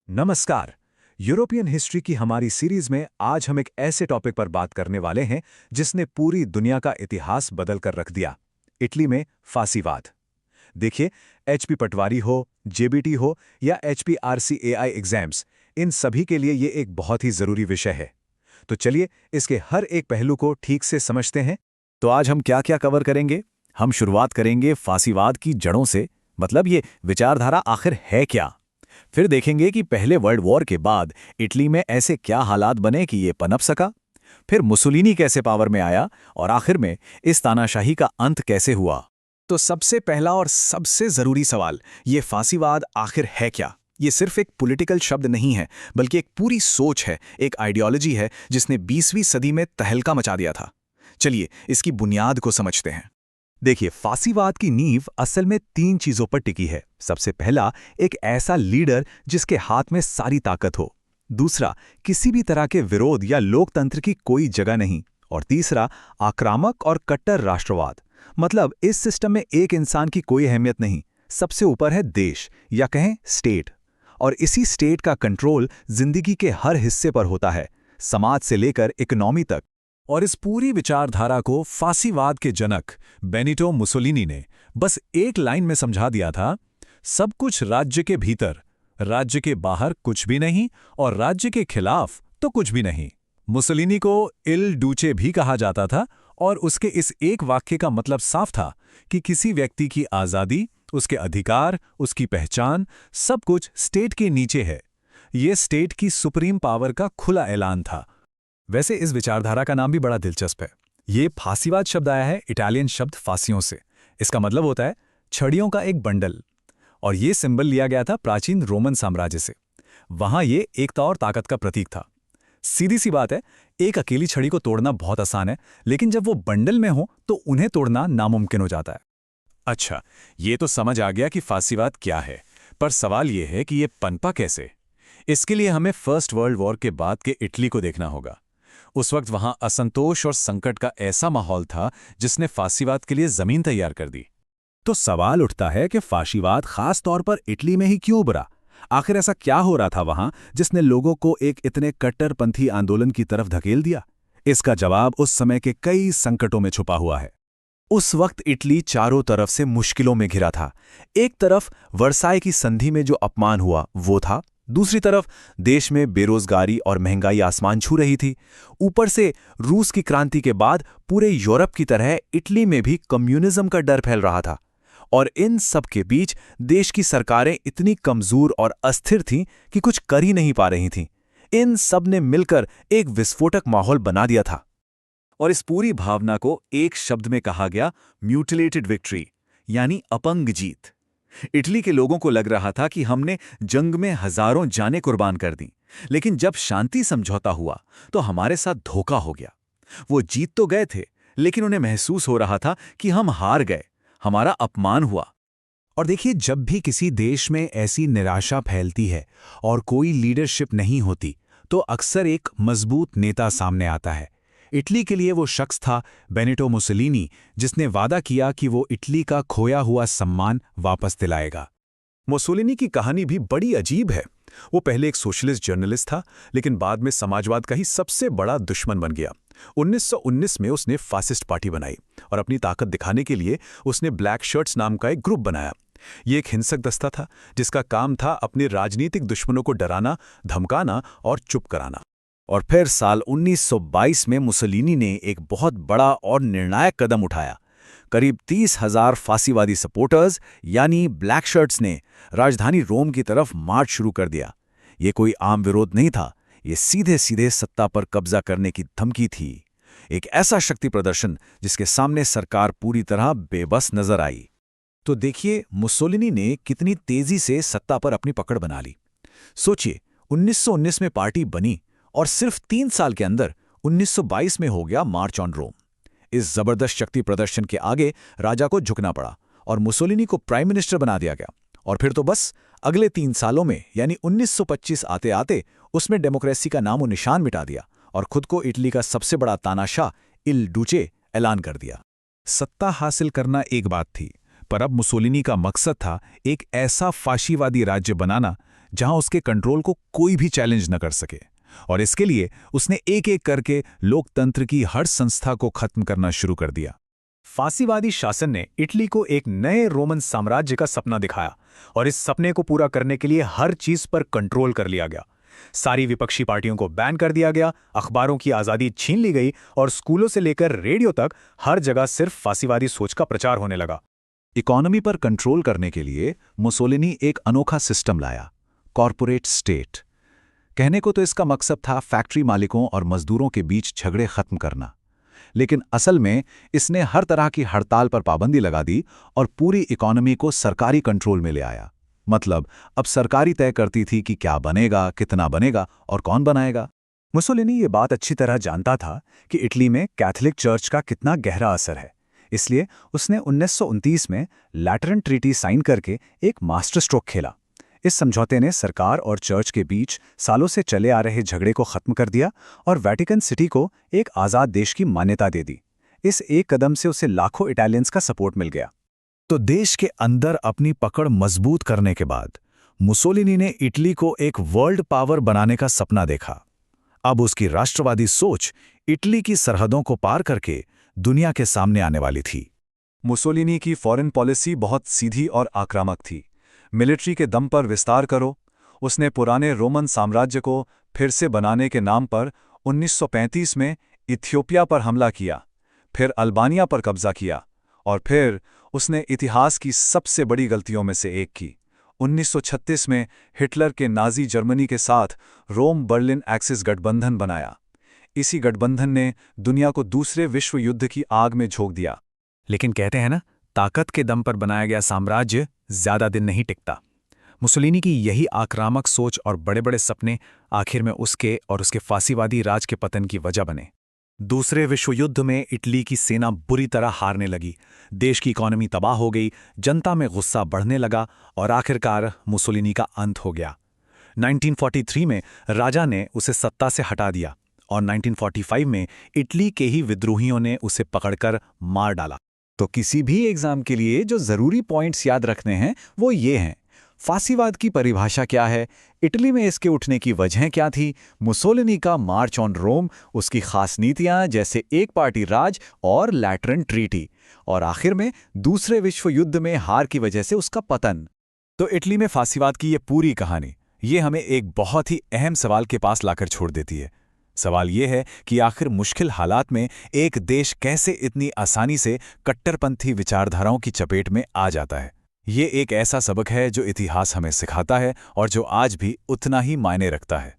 नमस्कार। European history की हमारी सीरीज में आज हम एक ऐसे टॉपिक पर बात करने वाले हैं जिसने पूरी दुनिया का इतिहास बदल कर रख दिया। इटली में फांसीवाद। देखिए, एचपी पटवारी हो, जेबीटी हो या एचपीआरसीएआई एग्जाम्स, इन सभी के लिए ये एक बहुत ही जरूरी विषय है। तो चलिए इसके हर एक पहलू को ठीक से समझते हैं। तो आज हम क्या क्या कवर करेंगे? हम शुरुआत करेंगे फांसीवाद की जड़ों से, मतलब ये विचारधारा आखिर है क्या। फिर देखेंगे कि पहले वर्ल्ड वॉर के बाद इटली में ऐसे क्या हालात बने कि ये पनप सका। फिर मुसोलिनी कैसे पावर में आया और आखिर में इस तानाशाही का अंत कैसे हुआ। तो सबसे पहला और सबसे जरूरी सवाल, ये फांसीवाद आखिर है क्या? ये सिर्फ एक पॉलिटिकल शब्द नहीं है, बल्कि एक पूरी सोच है, एक आइडियोलॉजी है जिसने 20वीं सदी में तहलका मचा दिया था। चलिए इसकी बुनियाद को समझते हैं। देखिए, फांसीवाद की नींव असल में 3 चीजों पर टिकी है। सबसे पहला, एक ऐसा लीडर जिसके हाथ में सारी ताकत हो। दूसरा, किसी भी तरह के विरोध या लोकतंत्र की कोई जगह नहीं। और तीसरा, आक्रामक और कट्टर राष्ट्रवाद। मतलब इस सिस्टम में एक इंसान की कोई अहमियत नहीं, सबसे ऊपर है देश या कहें स्टेट। और इसी स्टेट का कंट्रोल जिंदगी के हर हिस्से पर होता है, समाज से लेकर इकोनॉमी तक। और इस पूरी विचारधारा को फांसीवाद के जनक बेनिटो मुसोलिनी ने बस एक लाइन में समझा दिया था: सब कुछ राज्य के भीतर, राज्य के बाहर कुछ भी नहीं, और राज्य के खिलाफ तो कुछ भी नहीं। मुसोलिनी को इल डूचे भी कहा जाता था, और उसके इस एक वाक्य का मतलब साफ था कि किसी व्यक्ति की आज़ादी, उसके अधिकार, उसकी पहचान, सब कुछ स्टेट के नीचे है। ये स्टेट की सुप्रीम पावर का खुला ऐलान था। वैसे इस विचारधारा का नाम भी बड़ा दिलचस्प है। ये फांसीवाद शब्द आया है इटालियन शब्द फांसियों से। इसका मतलब होता है छड़ियों का एक बंडल। और ये सिंबल लिया गया था प्राचीन रोमन साम्राज्य से। वहां ये एकता और ताकत का प्रतीक था। सीधी सी बात है, एक अकेली छड़ी को तोड़ना बहुत आसान है, लेकिन जब वो बंडल में हो तो उन्हें तोड़ना नामुमकिन हो जाता है। अच्छा, ये तो समझ आ गया कि फांसीवाद क्या है, पर सवाल ये है कि ये पनपा कैसे। इसके लिए हमें फर्स्ट वर्ल्ड वॉर के बाद के इटली को देखना होगा। उस वक्त वहां असंतोष और संकट का ऐसा माहौल था जिसने फांसीवाद के लिए जमीन तैयार कर दी। तो सवाल उठता है कि फांसीवाद खास तौर पर इटली में ही क्यों उभरा? आखिर ऐसा क्या हो रहा था वहां जिसने लोगों को एक इतने कट्टरपंथी आंदोलन की तरफ धकेल दिया? इसका जवाब उस समय के कई संकटों में छुपा हुआ है। उस वक्त इटली चारों तरफ से मुश्किलों में घिरा था। एक तरफ वर्साई की संधि में जो अपमान हुआ वो था, दूसरी तरफ देश में बेरोजगारी और महंगाई आसमान छू रही थी। ऊपर से रूस की क्रांति के बाद पूरे यूरोप की तरह इटली में भी कम्युनिज्म का डर फैल रहा था। और इन सब के बीच देश की सरकारें इतनी कमजोर और अस्थिर थीं कि कुछ कर ही नहीं पा रही थीं। इन सब ने मिलकर एक विस्फोटक माहौल बना दिया था। और इस पूरी भावना को एक शब्द में कहा गया: म्यूटिलेटेड विक्ट्री, यानी अपंग जीत। इटली के लोगों को लग रहा था कि हमने जंग में हजारों जानें कुर्बान कर दी, लेकिन जब शांति समझौता हुआ तो हमारे साथ धोखा हो गया। वो जीत तो गए थे, लेकिन उन्हें महसूस हो रहा था कि हम हार गए, हमारा अपमान हुआ। और देखिए, जब भी किसी देश में ऐसी निराशा फैलती है और कोई लीडरशिप नहीं होती, तो अक्सर एक मजबूत नेता सामने आता है। इटली के लिए वो शख्स था बेनिटो मुसोलिनी, जिसने वादा किया कि वो इटली का खोया हुआ सम्मान वापस दिलाएगा। मुसोलिनी की कहानी भी बड़ी अजीब है। वो पहले एक सोशलिस्ट जर्नलिस्ट था, लेकिन बाद में समाजवाद का ही सबसे बड़ा दुश्मन बन गया। 1919 में उसने फासिस्ट पार्टी बनाई और अपनी ताकत दिखाने के लिए उसने ब्लैक शर्ट्स नाम का एक ग्रुप बनाया। ये एक हिंसक दस्ता था जिसका काम था अपने राजनीतिक दुश्मनों को डराना, धमकाना और चुप कराना। और फिर साल 1922 में मुसोलिनी ने एक बहुत बड़ा और निर्णायक कदम उठाया। करीब 30,000 फांसीवादी सपोर्टर्स यानी ब्लैक शर्ट्स ने राजधानी रोम की तरफ मार्च शुरू कर दिया। ये कोई आम विरोध नहीं था, ये सीधे सीधे सत्ता पर कब्जा करने की धमकी थी। एक ऐसा शक्ति प्रदर्शन जिसके सामने सरकार पूरी तरह बेबस नजर आई। तो देखिए, मुसोलिनी ने कितनी तेजी से सत्ता पर अपनी पकड़ बना ली। सोचिए, 1919 में पार्टी बनी और सिर्फ 3 साल के अंदर 1922 में हो गया मार्च ऑन रोम। इस जबरदस्त शक्ति प्रदर्शन के आगे राजा को झुकना पड़ा और मुसोलिनी को प्राइम मिनिस्टर बना दिया गया। और फिर तो बस अगले 3 सालों में यानी 1925 आते आते उसमें डेमोक्रेसी का नामो निशान मिटा दिया और खुद को इटली का सबसे बड़ा तानाशाह इल डूचे ऐलान कर दिया। सत्ता हासिल करना एक बात थी, पर अब मुसोलिनी का मकसद था एक ऐसा फाशीवादी राज्य बनाना जहां उसके कंट्रोल को कोई भी चैलेंज न कर सके। और इसके लिए उसने एक एक करके लोकतंत्र की हर संस्था को खत्म करना शुरू कर दिया। फांसीवादी शासन ने इटली को एक नए रोमन साम्राज्य का सपना दिखाया और इस सपने को पूरा करने के लिए हर चीज पर कंट्रोल कर लिया गया। सारी विपक्षी पार्टियों को बैन कर दिया गया, अखबारों की आज़ादी छीन ली गई और स्कूलों से लेकर रेडियो तक हर जगह सिर्फ फांसीवादी सोच का प्रचार होने लगा। इकोनॉमी पर कंट्रोल करने के लिए मुसोलिनी एक अनोखा सिस्टम लाया, कॉरपोरेट स्टेट। कहने को तो इसका मकसद था फैक्ट्री मालिकों और मजदूरों के बीच झगड़े खत्म करना, लेकिन असल में इसने हर तरह की हड़ताल पर पाबंदी लगा दी और पूरी इकोनॉमी को सरकारी कंट्रोल में ले आया। मतलब अब सरकारी तय करती थी कि क्या बनेगा, कितना बनेगा और कौन बनाएगा। मुसोलिनी ये बात अच्छी तरह जानता था कि इटली में कैथोलिक चर्च का कितना गहरा असर है, इसलिए उसने 1929 में लैटरन ट्रीटी साइन करके एक मास्टर स्ट्रोक खेला। इस समझौते ने सरकार और चर्च के बीच सालों से चले आ रहे झगड़े को खत्म कर दिया और वेटिकन सिटी को एक आज़ाद देश की मान्यता दे दी। इस एक कदम से उसे लाखों इटालियंस का सपोर्ट मिल गया। तो देश के अंदर अपनी पकड़ मजबूत करने के बाद मुसोलिनी ने इटली को एक वर्ल्ड पावर बनाने का सपना देखा। अब उसकी राष्ट्रवादी सोच इटली की सरहदों को पार करके दुनिया के सामने आने वाली थी। मुसोलिनी की फॉरेन पॉलिसी बहुत सीधी और आक्रामक थी। मिलिट्री के दम पर विस्तार करो। उसने पुराने रोमन साम्राज्य को फिर से बनाने के नाम पर 1935 में इथियोपिया पर हमला किया, फिर अल्बानिया पर कब्जा किया और फिर उसने इतिहास की सबसे बड़ी गलतियों में से एक की। 1936 में हिटलर के नाजी जर्मनी के साथ रोम बर्लिन एक्सिस गठबंधन बनाया। इसी गठबंधन ने दुनिया को दूसरे विश्व युद्ध की आग में झोंक दिया। लेकिन कहते हैं ना, ताकत के दम पर बनाया गया साम्राज्य ज्यादा दिन नहीं टिकता। मुसोलिनी की यही आक्रामक सोच और बड़े बड़े सपने आखिर में उसके और उसके फांसीवादी राज के पतन की वजह बने। दूसरे विश्व युद्ध में इटली की सेना बुरी तरह हारने लगी, देश की इकोनॉमी तबाह हो गई, जनता में गुस्सा बढ़ने लगा और आखिरकार मुसोलिनी का अंत हो गया। 1943 में राजा ने उसे सत्ता से हटा दिया और 1945 में इटली के ही विद्रोहियों ने उसे पकड़कर मार डाला। तो किसी भी एग्जाम के लिए जो जरूरी पॉइंट्स याद रखने हैं वो ये हैं: फांसीवाद की परिभाषा क्या है, इटली में इसके उठने की वजहें क्या थी, मुसोलिनी का मार्च ऑन रोम, उसकी खास नीतियां जैसे एक पार्टी राज और लैटरन ट्रीटी, और आखिर में दूसरे विश्व युद्ध में हार की वजह से उसका पतन। तो इटली में फांसीवाद की ये पूरी कहानी ये हमें एक बहुत ही अहम सवाल के पास लाकर छोड़ देती है। सवाल ये है कि आखिर मुश्किल हालात में एक देश कैसे इतनी आसानी से कट्टरपंथी विचारधाराओं की चपेट में आ जाता है। ये एक ऐसा सबक है जो इतिहास हमें सिखाता है और जो आज भी उतना ही मायने रखता है।